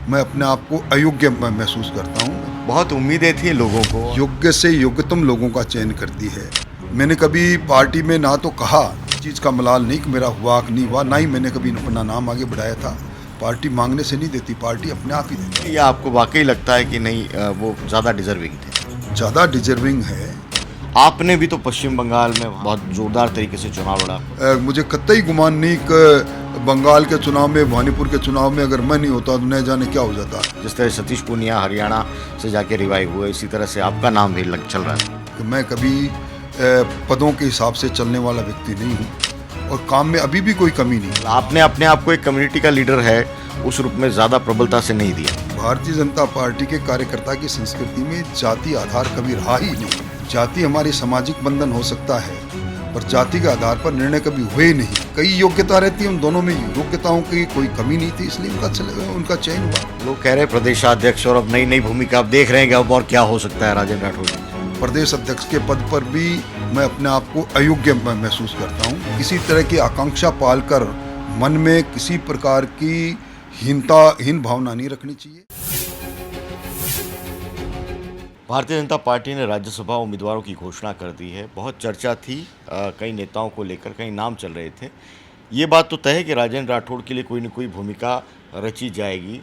मैं अपने आप को अयोग्य महसूस करता हूँ। बहुत उम्मीदें थी लोगों को। योग्य से योग्यतम लोगों का चयन करती है। मैंने कभी पार्टी में ना तो कहा चीज़ का मलाल नहीं कि मेरा हुआ कि नहीं हुआ, ना ही मैंने कभी अपना नाम आगे बढ़ाया था। पार्टी मांगने से नहीं देती, पार्टी अपने आप ही देती या आपको वाकई लगता है कि नहीं वो ज़्यादा डिजर्विंग थे? है। ज़्यादा डिजर्विंग है। आपने भी तो पश्चिम बंगाल में बहुत जोरदार तरीके से चुनाव लड़ा। मुझे कतई गुमान नहीं कि बंगाल के चुनाव में, भवानीपुर के चुनाव में अगर मैं नहीं होता तो न जाने क्या हो जाता। जिस तरह सतीश पूनिया हरियाणा से जाके रिवाइव हुए, इसी तरह से आपका नाम भी चल रहा है। कि मैं कभी पदों के हिसाब से चलने वाला व्यक्ति नहीं हूँ और काम में अभी भी कोई कमी नहीं। आपने अपने आप को एक कम्युनिटी का लीडर है उस रूप में ज़्यादा प्रबलता से नहीं दिया। भारतीय जनता पार्टी के कार्यकर्ता की संस्कृति में जाति आधार कभी रहा ही नहीं। जाति हमारी सामाजिक बंधन हो सकता है पर जाति के आधार पर निर्णय कभी हुए नहीं। कई योग्यता रहती है, उन दोनों में योग्यताओं की कोई कमी नहीं थी, इसलिए उनका चयन हुआ। लोग कह रहे हैं प्रदेशाध्यक्ष और अब नई नई भूमिका आप देख रहे हैं कि अब और क्या हो सकता है राजेंद्र राठौर। प्रदेश अध्यक्ष के पद पर भी मैं अपने आप को अयोग्य महसूस करता हूँ। किसी तरह की आकांक्षा पालकर मन में किसी प्रकार की हीन भावना नहीं रखनी चाहिए। भारतीय जनता पार्टी ने राज्यसभा उम्मीदवारों की घोषणा कर दी है। बहुत चर्चा थी, कई नेताओं को लेकर कई नाम चल रहे थे। ये बात तो तय है कि राजेंद्र राठौड़ के लिए कोई न कोई भूमिका रची जाएगी,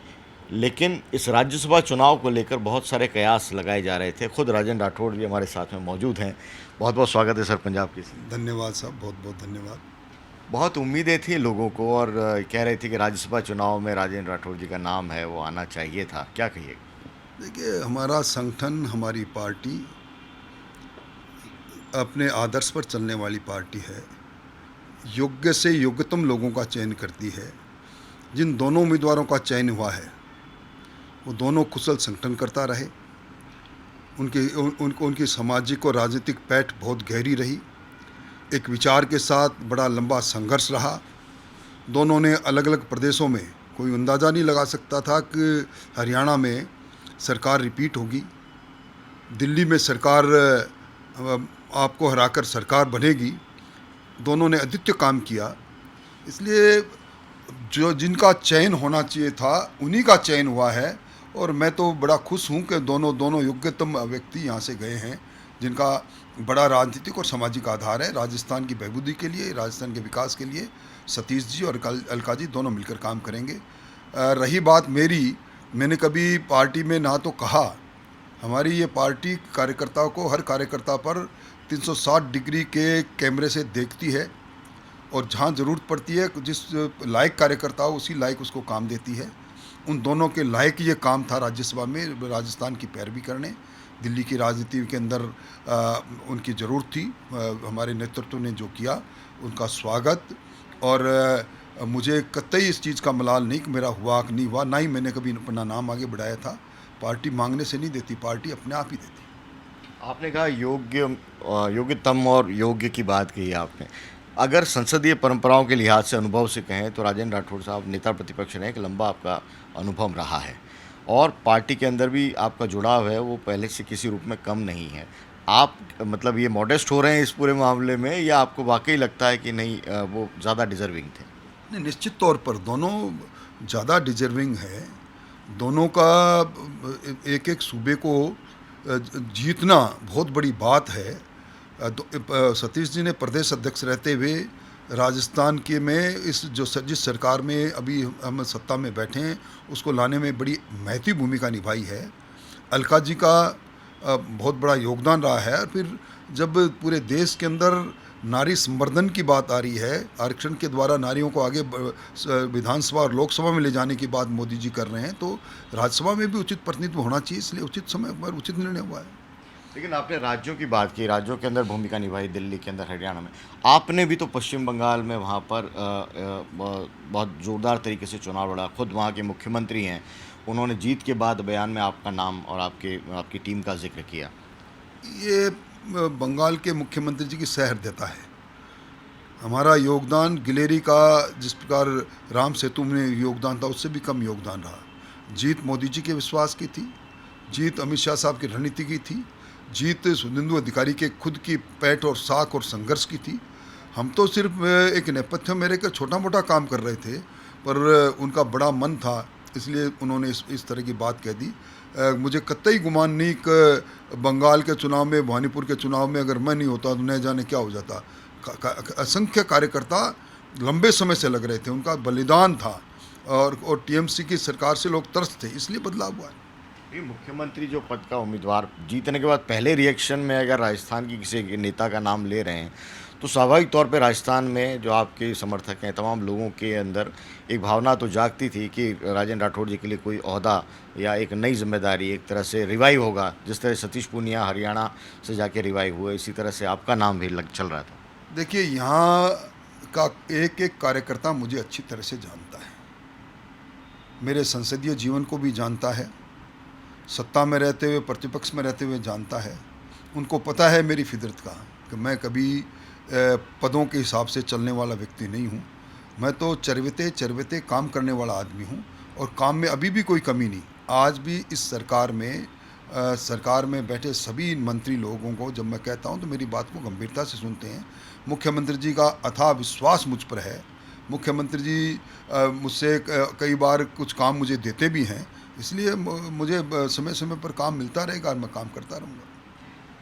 लेकिन इस राज्यसभा चुनाव को लेकर बहुत सारे कयास लगाए जा रहे थे। खुद राजेंद्र राठौड़ भी हमारे साथ में मौजूद हैं। बहुत बहुत स्वागत है सर पंजाब केसरी। धन्यवाद साहब, बहुत बहुत धन्यवाद। बहुत उम्मीदें थी लोगों को और कह रहे थे कि राज्यसभा चुनाव में राजेंद्र राठौड़ जी का नाम है वो आना चाहिए था, क्या कहिएगा? देखिए, हमारा संगठन, हमारी पार्टी अपने आदर्श पर चलने वाली पार्टी है। योग्य से योग्यतम लोगों का चयन करती है। जिन दोनों उम्मीदवारों का चयन हुआ है वो दोनों कुशल संगठनकर्ता रहे। उनकी सामाजिक और राजनीतिक पैठ बहुत गहरी रही। एक विचार के साथ बड़ा लंबा संघर्ष रहा। दोनों ने अलग अलग प्रदेशों में, कोई अंदाज़ा नहीं लगा सकता था कि हरियाणा में सरकार रिपीट होगी, दिल्ली में सरकार आपको हराकर सरकार बनेगी। दोनों ने अद्वितीय काम किया, इसलिए जो जिनका चयन होना चाहिए था उन्हीं का चयन हुआ है। और मैं तो बड़ा खुश हूँ कि दोनों योग्यतम व्यक्ति यहाँ से गए हैं जिनका बड़ा राजनीतिक और सामाजिक आधार है। राजस्थान की बहबूदी के लिए, राजस्थान के विकास के लिए सतीश जी और अलका जी दोनों मिलकर काम करेंगे। रही बात मेरी, मैंने कभी पार्टी में ना तो कहा। हमारी ये पार्टी कार्यकर्ताओं को, हर कार्यकर्ता पर 360 डिग्री के कैमरे से देखती है और जहाँ ज़रूरत पड़ती है जिस लायक कार्यकर्ता हो उसी लायक उसको काम देती है। उन दोनों के लायक ये काम था राज्यसभा में राजस्थान की पैरवी करने। दिल्ली की राजनीति के अंदर उनकी ज़रूरत थी। हमारे नेतृत्व ने जो किया उनका स्वागत। और मुझे कतई इस चीज़ का मलाल नहीं कि मेरा हुआ कि नहीं हुआ, ना ही मैंने कभी अपना नाम आगे बढ़ाया था। पार्टी मांगने से नहीं देती, पार्टी अपने आप ही देती। आपने कहा योग्यतम और योग्य की बात कही आपने। अगर संसदीय परंपराओं के लिहाज से, अनुभव से कहें तो राजेंद्र राठौड़ साहब नेता प्रतिपक्ष रहे, एक लंबा आपका अनुभव रहा है और पार्टी के अंदर भी आपका जुड़ाव है वो पहले से किसी रूप में कम नहीं है। आप मतलब ये मॉडेस्ट हो रहे हैं इस पूरे मामले में, या आपको वाकई लगता है कि नहीं वो ज़्यादा डिजर्विंग थे? नहीं, निश्चित तौर पर दोनों ज़्यादा डिजर्विंग है। दोनों का एक एक सूबे को जीतना बहुत बड़ी बात है। सतीश जी ने प्रदेश अध्यक्ष रहते हुए राजस्थान के में जिस सरकार में अभी हम सत्ता में बैठे हैं उसको लाने में बड़ी महती भूमिका निभाई है। अलका जी का बहुत बड़ा योगदान रहा है। और फिर जब पूरे देश के अंदर नारी संवर्धन की बात आ रही है, आरक्षण के द्वारा नारियों को आगे विधानसभा और लोकसभा में ले जाने की बात मोदी जी कर रहे हैं, तो राज्यसभा में भी उचित प्रतिनिधित्व होना चाहिए, इसलिए उचित समय पर उचित निर्णय हुआ है। लेकिन आपने राज्यों की बात की, राज्यों के अंदर भूमिका निभाई, दिल्ली के अंदर, हरियाणा में। आपने भी तो पश्चिम बंगाल में वहाँ पर बहुत ज़ोरदार तरीके से चुनाव लड़ा। खुद वहाँ के मुख्यमंत्री हैं, उन्होंने जीत के बाद बयान में आपका नाम और आपकी टीम का जिक्र किया। ये बंगाल के मुख्यमंत्री जी की सहृदयता है। हमारा योगदान गिलेरी का जिस प्रकार राम सेतु में योगदान था उससे भी कम योगदान रहा। जीत मोदी जी के विश्वास की थी, जीत अमित शाह साहब की रणनीति की थी, जीत सुवेंदु अधिकारी के खुद की पैठ और साख और संघर्ष की थी। हम तो सिर्फ एक नेपथ्य में रह कर छोटा मोटा काम कर रहे थे, पर उनका बड़ा मन था इसलिए उन्होंने इस तरह की बात कह दी। मुझे कतई गुमान नहीं कि बंगाल के चुनाव में, भवानीपुर के चुनाव में अगर मैं नहीं होता तो न जाने क्या हो जाता। असंख्य कार्यकर्ता लंबे समय से लग रहे थे, उनका बलिदान था, और टीएमसी की सरकार से लोग त्रस्त थे, इसलिए बदलाव हुआ है। ये मुख्यमंत्री जो पद का उम्मीदवार जीतने के बाद पहले रिएक्शन में अगर राजस्थान की किसी नेता का नाम ले रहे हैं, तो स्वाभाविक तौर पे राजस्थान में जो आपके समर्थक हैं, तमाम लोगों के अंदर एक भावना तो जागती थी कि राजेंद्र राठौड़ जी के लिए कोई ओहदा या एक नई जिम्मेदारी, एक तरह से रिवाइव होगा। जिस तरह सतीश पूनिया हरियाणा से जाके रिवाइव हुए, इसी तरह से आपका नाम भी चल रहा था। देखिए, यहाँ का एक एक कार्यकर्ता मुझे अच्छी तरह से जानता है, मेरे संसदीय जीवन को भी जानता है, सत्ता में रहते हुए, प्रतिपक्ष में रहते हुए जानता है। उनको पता है मेरी फितरत का, कि मैं कभी पदों के हिसाब से चलने वाला व्यक्ति नहीं हूँ। मैं तो चरवते काम करने वाला आदमी हूँ, और काम में अभी भी कोई कमी नहीं। आज भी इस सरकार में बैठे सभी मंत्री लोगों को जब मैं कहता हूँ तो मेरी बात को गंभीरता से सुनते हैं। मुख्यमंत्री जी का अथाह विश्वास मुझ पर है। मुख्यमंत्री जी मुझसे कई बार कुछ काम मुझे देते भी हैं, इसलिए मुझे समय समय पर काम मिलता रहेगा और मैं काम करता रहूँगा।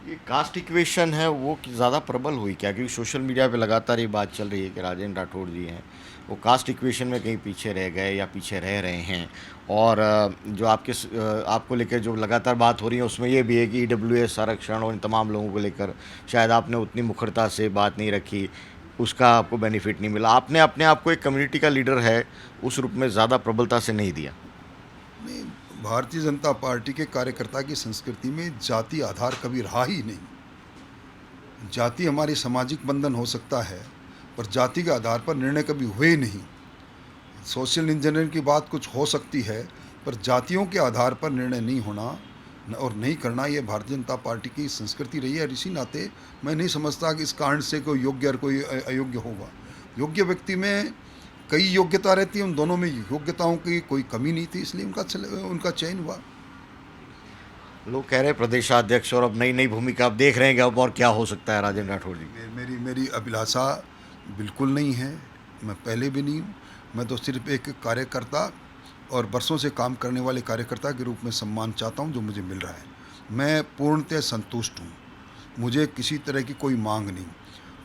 ये कास्ट इक्वेशन है वो ज़्यादा प्रबल हुई क्या? क्योंकि सोशल मीडिया पे लगातार ये बात चल रही है कि राजेंद्र राठौड़ जी हैं वो कास्ट इक्वेशन में कहीं पीछे रह गए या पीछे रह रहे हैं। और जो आपको लेकर जो लगातार बात हो रही है उसमें ये भी है कि ईडब्ल्यूएस आरक्षण और इन तमाम लोगों को लेकर शायद आपने उतनी मुखरता से बात नहीं रखी, उसका आपको बेनिफिट नहीं मिला। आपने अपने आप को एक कम्युनिटी का लीडर है उस रूप में ज़्यादा प्रबलता से नहीं दिया। नहीं, भारतीय जनता पार्टी के कार्यकर्ता की संस्कृति में जाति आधार कभी रहा ही नहीं। जाति हमारी सामाजिक बंधन हो सकता है, पर जाति के आधार पर निर्णय कभी हुए ही नहीं। सोशल इंजीनियरिंग की बात कुछ हो सकती है, पर जातियों के आधार पर निर्णय नहीं होना और नहीं करना, ये भारतीय जनता पार्टी की संस्कृति रही है। और इसी नाते मैं नहीं समझता कि इस कारण से कोई योग्य और कोई अयोग्य होगा। योग्य व्यक्ति में कई योग्यता रहती है, उन दोनों में योग्यताओं की कोई कमी नहीं थी, इसलिए उनका चयन हुआ। लोग कह रहे हैं प्रदेशाध्यक्ष और अब नई नई भूमिका आप देख रहे हैं कि अब और क्या हो सकता है राजेंद्र राठौड़ जी? मेरी अभिलाषा बिल्कुल नहीं है, मैं पहले भी नहीं हूँ। मैं तो सिर्फ एक कार्यकर्ता और बरसों से काम करने वाले कार्यकर्ता के रूप में सम्मान चाहता हूँ जो मुझे मिल रहा है। मैं पूर्णतः संतुष्ट हूँ, मुझे किसी तरह की कोई मांग नहीं।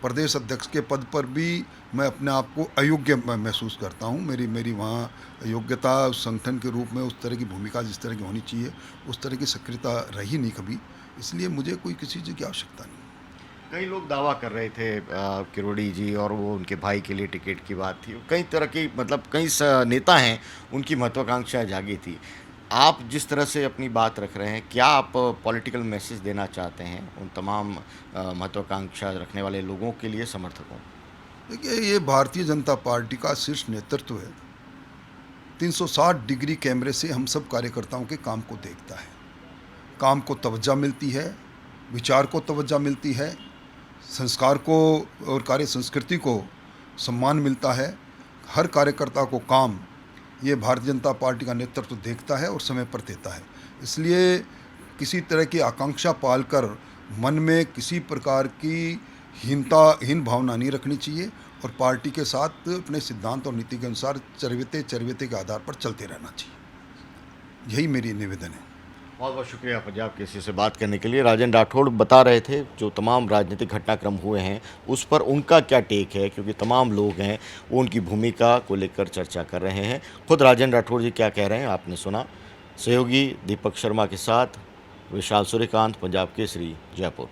प्रदेश अध्यक्ष के पद पर भी मैं अपने आप को अयोग्य महसूस करता हूँ। मेरी वहाँ योग्यता संगठन के रूप में उस तरह की भूमिका जिस तरह की होनी चाहिए उस तरह की सक्रियता रही नहीं कभी, इसलिए मुझे कोई किसी चीज़ की आवश्यकता नहीं। कई लोग दावा कर रहे थे किरोड़ी जी और वो उनके भाई के लिए टिकट की बात थी, कई तरह की मतलब कई नेता हैं उनकी महत्वाकांक्षा जागी थी। आप जिस तरह से अपनी बात रख रहे हैं, क्या आप पॉलिटिकल मैसेज देना चाहते हैं उन तमाम महत्वाकांक्षा रखने वाले लोगों के लिए, समर्थकों? देखिए, ये भारतीय जनता पार्टी का शीर्ष नेतृत्व है, 360 डिग्री कैमरे से हम सब कार्यकर्ताओं के काम को देखता है। काम को तवज्जो मिलती है, विचार को तवज्जो मिलती है, संस्कार को और कार्य संस्कृति को सम्मान मिलता है। हर कार्यकर्ता को काम ये भारतीय जनता पार्टी का नेतृत्व देखता है और समय पर देता है। इसलिए किसी तरह की आकांक्षा पालकर मन में किसी प्रकार की हीन भावना नहीं रखनी चाहिए, और पार्टी के साथ अपने सिद्धांत और नीति के अनुसार चरवते के आधार पर चलते रहना चाहिए। यही मेरी निवेदन है। बहुत बहुत शुक्रिया पंजाब केसरी से बात करने के लिए। राजेंद्र राठौड़ बता रहे थे जो तमाम राजनीतिक घटनाक्रम हुए हैं उस पर उनका क्या टेक है, क्योंकि तमाम लोग हैं वो उनकी भूमिका को लेकर चर्चा कर रहे हैं। खुद राजेंद्र राठौड़ जी क्या कह रहे हैं आपने सुना। सहयोगी दीपक शर्मा के साथ विशाल सूर्यकांत, पंजाब केसरी, जयपुर।